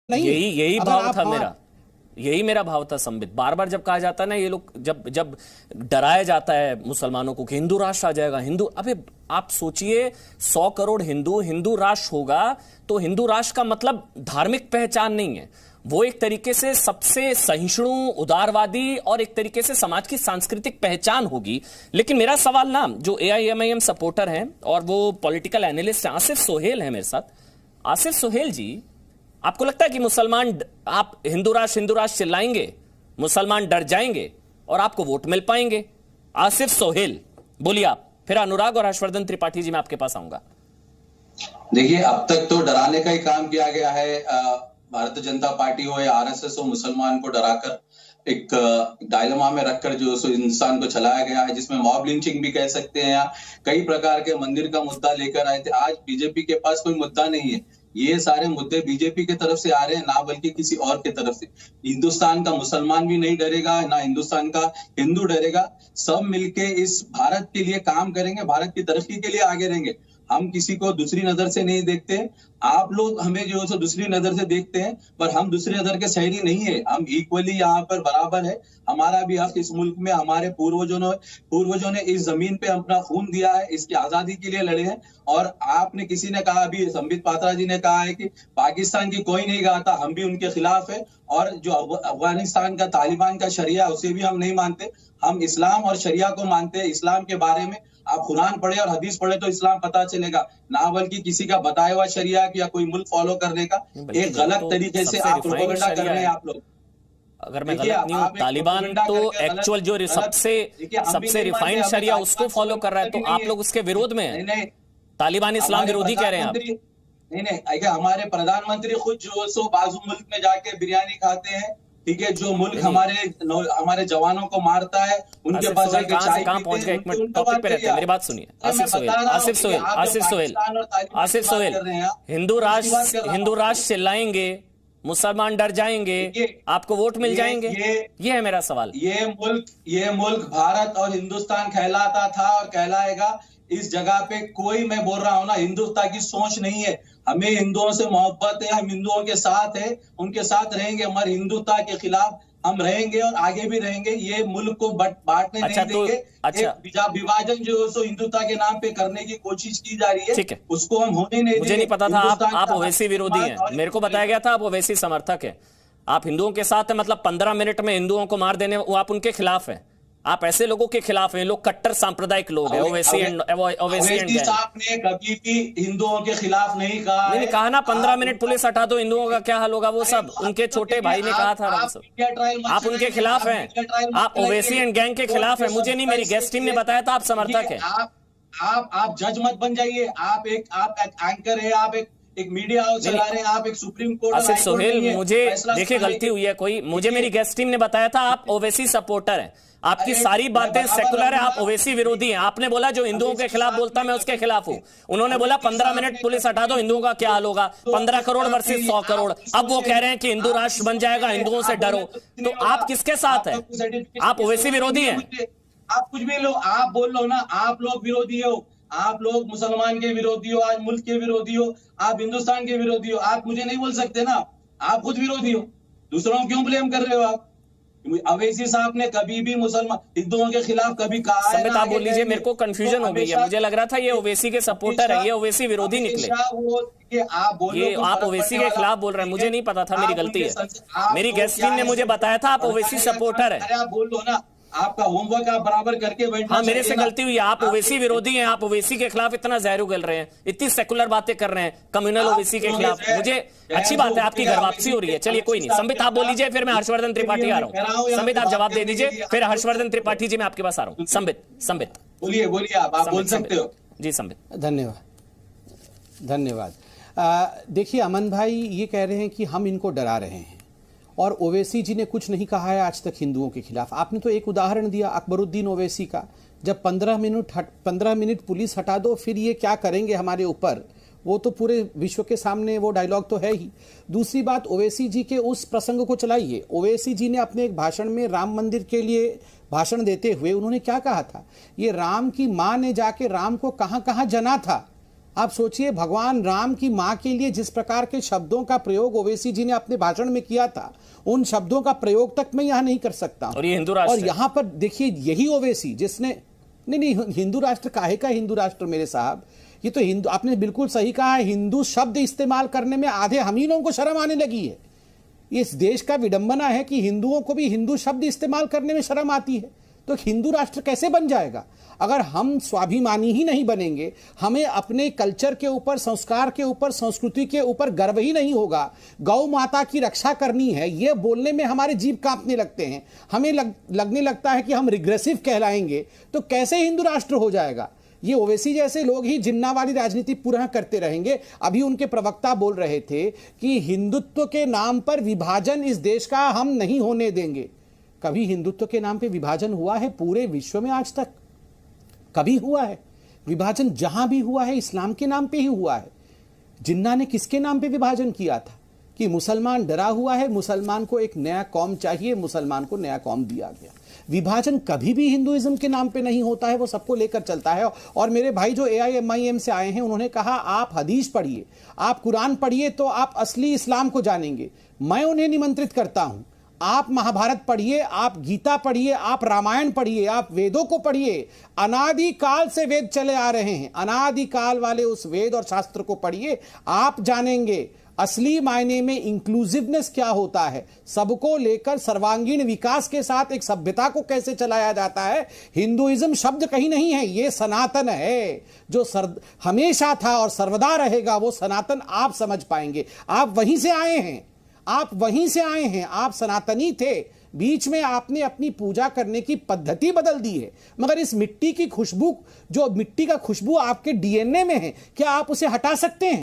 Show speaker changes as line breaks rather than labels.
नहीं।
यही यही
अगर
भाव
आप
था मेरा, यही मेरा भाव था संबित। बार बार जब कहा जाता है ना, ये लोग जब जब डराया जाता है मुसलमानों को कि हिंदू राष्ट्र आ जाएगा, हिंदू, अबे आप सोचिए 100 करोड़ हिंदू हिंदू राष्ट्र होगा तो हिंदू राष्ट्र का मतलब धार्मिक पहचान नहीं है, वो एक तरीके से सबसे सहिष्णु, उदारवादी और एक तरीके से समाज की सांस्कृतिक पहचान होगी। लेकिन मेरा सवाल ना, जो एआईएमआईएम सपोर्टर हैं और वो पॉलिटिकल एनालिस्ट हैं, आसिफ सोहेल है मेरे साथ। आसिफ सोहेल जी, आपको लगता है कि मुसलमान, आप हिंदू राष्ट्र चिल्लाएंगे, मुसलमान डर जाएंगे और आपको वोट मिल पाएंगे? आसिफ सोहेल बोलिए आप, फिर अनुराग और हर्षवर्धन त्रिपाठी जी मैं आपके पास आऊंगा।
देखिए, अब तक तो डराने का ही काम किया गया है। भारतीय जनता पार्टी हो या आरएसएस हो, मुसलमान को डराकर एक डायलेमा में रखकर जो हिंदुस्तान को चलाया गया है, जिसमें मॉब लिंचिंग भी कह सकते हैं, या कई प्रकार के मंदिर का मुद्दा लेकर आए थे। आज बीजेपी के पास कोई मुद्दा नहीं है, ये सारे मुद्दे बीजेपी की तरफ से आ रहे हैं, ना बल्कि किसी और की तरफ से। हिंदुस्तान का मुसलमान भी नहीं डरेगा, ना हिंदुस्तान का हिंदू डरेगा। सब मिलके इस भारत के लिए काम करेंगे, भारत की तरक्की के लिए आगे रहेंगे। हम किसी को दूसरी नजर से नहीं देखते। आप लोग हमें जो है दूसरी नजर से देखते हैं, पर हम दूसरी नजर के शहरी नहीं है। हम इक्वली यहाँ पर बराबर है। हमारा भी हक इस मुल्क में, हमारे पूर्वजों ने इस जमीन पे अपना खून दिया है, इसकी आजादी के लिए लड़े हैं। और आपने, किसी ने कहा, अभी संबित पात्रा जी ने कहा है कि पाकिस्तान की कोई नहीं गाता, हम भी उनके खिलाफ है। और जो अफगानिस्तान का तालिबान का शरिया, उसे भी हम नहीं मानते। हम इस्लाम और शरिया को मानते हैं। इस्लाम के बारे में आप कुरान पढ़े और हदीस पढ़े तो इस्लाम पता चलेगा, ना बल्कि किसी का बताया हुआ शरिया या कोई मुल्क फॉलो करने का एक गलत तरीके से आप प्रोपेगेंडा कर रहे हैं आप लोग।
अगर मैं गलत नहीं हूं, तालिबान तो एक्चुअल जो सबसे रिफाइंड शरिया उसको फॉलो कर रहा है, तो आप लोग उसके विरोध में हैं। तालिबान इस्लाम विरोधी कह रहे हैं आप?
नहीं, हमारे प्रधानमंत्री खुद जो सो बाजू मुल्क में जाके बिरयानी खाते हैं, ठीक है। जो मुल्क हमारे जवानों को मारता है, उनके पास जाके चाय
पहुंच गए। एक मिनट टॉपिक पे रहते हैं, मेरी बात सुनिए। आसिफ सोहेल, हिंदू राष्ट्र चिल्लाएंगे, मुसलमान डर जाएंगे, आपको वोट मिल जाएंगे? ये है मेरा सवाल।
ये मुल्क भारत और हिंदुस्तान कहलाता था और कहलाएगा। इस जगह पे कोई, मैं बोल रहा हूं ना, हिंदुस्तान की सोच नहीं है। हमें हिंदुओं से मोहब्बत है, हम हिंदुओं के साथ है, उनके साथ रहेंगे। हमारे हिंदुता के खिलाफ हम रहेंगे और आगे भी रहेंगे। ये मुल्क को बांटने नहीं देंगे। विभाजन जो सो हिंदुता के नाम पे करने की कोशिश की जा रही है, उसको हम होने नहीं देंगे।
मुझे नहीं पता था आप ओवैसी विरोधी हैं, मेरे को बताया गया था आप ओवैसी समर्थक हैं। आप हिंदुओं के साथ है, मतलब 15 मिनट में हिंदुओं को मार देने, वो आप उनके खिलाफ है। आप ऐसे लोगों के खिलाफ हैं, लोग कट्टर सांप्रदायिक लोग हैं। ओवैसी
साहब ने कभी भी हिंदुओं के खिलाफ नहीं कहा।
नहीं कहा ना, 15 मिनट पुलिस हटा दो, हिंदुओं का क्या हाल होगा? वो सब उनके छोटे भाई ने कहा था। आप उनके खिलाफ हैं, आप ओवैसी एंड गैंग के खिलाफ हैं। मुझे नहीं, मेरी गेस्ट टीम ने बताया था आप समर्थक हैं।
आप जज मत बन जाइए। आप एंकर है, आप एक मीडिया हाउस चला रहे हैं, आप एक सुप्रीम कोर्ट।
आसिफ सोहेल, मुझे देखिए गलती हुई है कोई, मुझे मेरी गेस्ट टीम ने बताया था आप ओवैसी सपोर्टर हैं। आपकी सारी बातें सेकुलर है, आप ओवैसी विरोधी हैं। आपने बोला जो हिंदुओं के खिलाफ बोलता मैं उसके खिलाफ हूं। उन्होंने बोला 15 मिनट पुलिस हटा दो, हिंदुओं का क्या हाल होगा? 15 करोड़ वर्सेस 100 करोड़। अब वो कह रहे हैं कि हिंदू राष्ट्र बन जाएगा, हिंदुओं से डरो। तो आप किसके साथ हैं? आप ओवैसी विरोधी हैं?
आप कुछ भी लो, आप बोल लो ना, आप लोग विरोधी हो। आप लोग मुसलमान के विरोधी हो, आज मुल्क के विरोधी हो, आप हिंदुस्तान के विरोधी हो। आप मुझे नहीं बोल सकते ना, आप खुद विरोधी हो। दूसरों को क्यों ब्लेम कर रहे हो आप? अवैसी साहब ने कभी भी मुसलमान हिंदुओं के खिलाफ कभी कहा है?
आप बोल लीजिए, मेरे को कंफ्यूजन हो गई है। मुझे लग रहा था ये ओवैसी के सपोर्टर है, ये ओवैसी विरोधी निकले। आप ओवैसी के खिलाफ बोल रहे हैं, मुझे नहीं पता था, मेरी गलती है। मेरी गेस्ट टीम ने मुझे बताया था आप ओवैसी सपोर्टर है।
आप बोल दो ना, आपका होमवर्क आप बराबर करके बैठना।
हाँ, मेरे से गलती हुई है। आप ओवैसी विरोधी हैं, आप ओवैसी के खिलाफ इतना जहर उगल रहे हैं, इतनी सेकुलर बातें कर रहे हैं, कम्युनल ओवैसी के खिलाफ। मुझे अच्छी बात है, आपकी घर वापसी हो रही है। चलिए कोई नहीं, संबित आप बोल लीजिए, फिर मैं हर्षवर्धन त्रिपाठी आ रहा हूँ। संबित आप जवाब दे दीजिए, फिर हर्षवर्धन त्रिपाठी जी मैं आपके पास आ रहा हूँ। संबित
बोलिए, आप बोल सकते हो।
जी संबित।
धन्यवाद। देखिए अमन भाई ये कह रहे हैं कि हम इनको डरा रहे हैं, और ओवैसी जी ने कुछ नहीं कहा है आज तक हिंदुओं के खिलाफ। आपने तो एक उदाहरण दिया अकबरुद्दीन ओवैसी का, जब 15 मिनट पुलिस हटा दो फिर ये क्या करेंगे हमारे ऊपर, वो तो पूरे विश्व के सामने वो डायलॉग तो है ही। दूसरी बात, ओवैसी जी के उस प्रसंग को चलाइए। ओवैसी जी ने अपने एक भाषण में राम मंदिर के लिए भाषण देते हुए उन्होंने क्या कहा था, ये राम की माँ ने जाके राम को कहाँ कहाँ जना था। आप सोचिए, भगवान राम की मां के लिए जिस प्रकार के शब्दों का प्रयोग ओवैसी जी ने अपने भाषण में किया था, उन शब्दों का प्रयोग तक मैं यहां नहीं कर सकता।
और ये हिंदू राष्ट्र,
और यहां पर देखिए, यही ओवैसी जिसने नहीं, हिंदू राष्ट्र काहे का हिंदू राष्ट्र मेरे साहब, ये तो हिंदू, आपने बिल्कुल सही कहा है, हिंदू शब्द इस्तेमाल करने में आधे हम ही लोगों को शर्म आने लगी है। इस देश का विडंबना है कि हिंदुओं को भी हिंदू शब्द इस्तेमाल करने में शर्म आती है। तो हिंदू राष्ट्र कैसे बन जाएगा अगर हम स्वाभिमानी ही नहीं बनेंगे, हमें अपने कल्चर के ऊपर, संस्कार के ऊपर, संस्कृति के ऊपर गर्व ही नहीं होगा, गौ माता की रक्षा करनी है, ये बोलने में हमारे जीभ कांपने लगते हैं, हमें लगने लगता है कि हम रिग्रेसिव कहलाएंगे, तो कैसे हिंदू राष्ट्र हो जाएगा। ये ओवैसी जैसे लोग ही जिन्ना वाली राजनीति पुनः करते रहेंगे। अभी उनके प्रवक्ता बोल रहे थे कि हिंदुत्व के नाम पर विभाजन इस देश का हम नहीं होने देंगे। कभी हिंदुत्व के नाम पे विभाजन हुआ है पूरे विश्व में आज तक? कभी हुआ है विभाजन? जहां भी हुआ है इस्लाम के नाम पे ही हुआ है। जिन्ना ने किसके नाम पे विभाजन किया था कि मुसलमान डरा हुआ है, मुसलमान को एक नया कौम चाहिए, मुसलमान को नया कौम दिया गया। विभाजन कभी भी हिंदुइज्म के नाम पे नहीं होता है, वो सबको लेकर चलता है। और मेरे भाई जो AIMIM से आए हैं, उन्होंने कहा आप हदीस पढ़िए, आप कुरान पढ़िए, तो आप असली इस्लाम को जानेंगे। मैं उन्हें निमंत्रित करता हूं, आप महाभारत पढ़िए, आप गीता पढ़िए, आप रामायण पढ़िए, आप वेदों को पढ़िए। अनादि काल से वेद चले आ रहे हैं, अनादि काल वाले उस वेद और शास्त्र को पढ़िए, आप जानेंगे असली मायने में इंक्लूसिवनेस क्या होता है, सबको लेकर सर्वांगीण विकास के साथ एक सभ्यता को कैसे चलाया जाता है। हिंदुइज्म शब्द कहीं नहीं है, ये सनातन है, जो हमेशा था और सर्वदा रहेगा, वो सनातन आप समझ पाएंगे। आप वहीं से आए हैं, आप वहीं से आए हैं, आप सनातनी थे। बीच में आपने अपनी पूजा करने की पद्धति बदल दी है, मगर इस मिट्टी की खुशबू, जो मिट्टी का खुशबू आपके DNA में है, क्या आप उसे हटा सकते हैं?